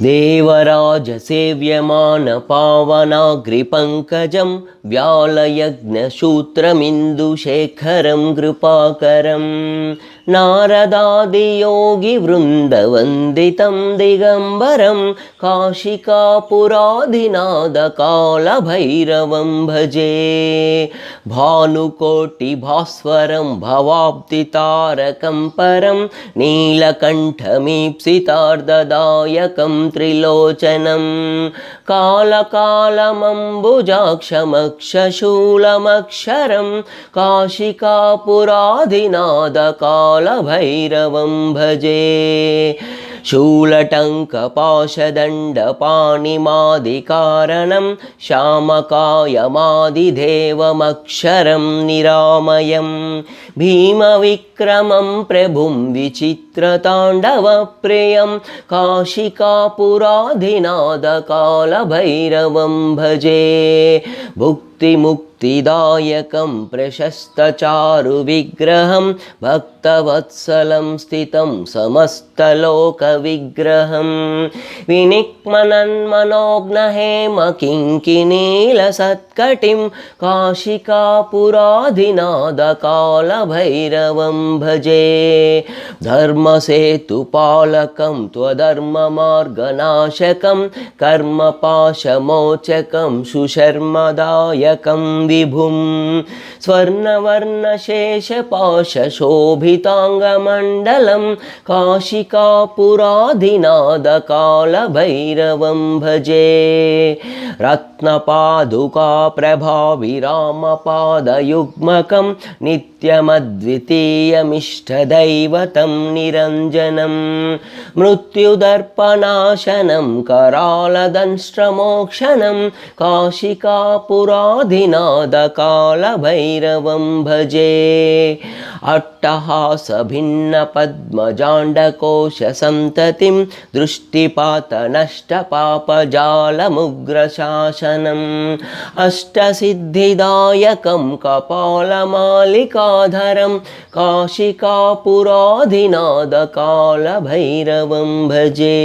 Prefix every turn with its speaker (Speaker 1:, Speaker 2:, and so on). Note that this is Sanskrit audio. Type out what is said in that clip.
Speaker 1: देवराजसेव्यमानपावनाग्रिपङ्कजं व्यालयज्ञसूत्रमिन्दुशेखरं कृपाकरं नारदादियोगिवृन्दवन्दितं दिगम्बरं काशिकापुराधिनाथकालभैरवं भजे भानुकोटिभास्वरं भवाब्धितारकं परं नीलकण्ठमीप्सितार्धदायकं त्रिलोचनं कालकालमम्बुजाक्षमक्षशूलमक्षरं काशिकापुराधिनाथकालभैरवं भजे शूलटङ्कपाशदण्डपाणिमादिकारणं श्यामकायमादिदेवमक्षरं निरामयं भीमविक्रमं प्रभुं विचित्रताण्डवप्रियं काशिकापुराधिनाथकालभैरवं भजे भुक्तिमुक्तिदायकं प्रशस्तचारुविग्रहं भक्तवत्सलं स्थितं समस्तलोकविग्रहं विनिक्मनन्मनोज्ञहेमकिङ्किनीलसत्कटिं काशिकापुराधिनाथकालभैरवं भजे धर्मसेतुपालकं त्वधर्ममार्गनाशकं कर्मपाशमोचकं सुशर्मदायकं विभुं स्वर्णवर्णशेषपाशशोभिताङ्गमण्डलं काशिकापुराधिनाथकालभैरवं भजे रत्नपादुकाप्रभाविरामपादयुग्मकं नित्यमद्वितीयमिष्टदैवतं निरञ्जनं मृत्युदर्पनाशनं करालदंष्ट्रमोक्षणं काशिकापुराधिनाथकालभैरवं भजे अट्टहासभिन्नपद्मजाण्डकोशसन्ततिं दृष्टिपातनष्टपापजालमुग्रशासनम् अष्टसिद्धिदायकं कपालमालिकाधरं काशिकापुराधिनाथकालभैरवं भजे।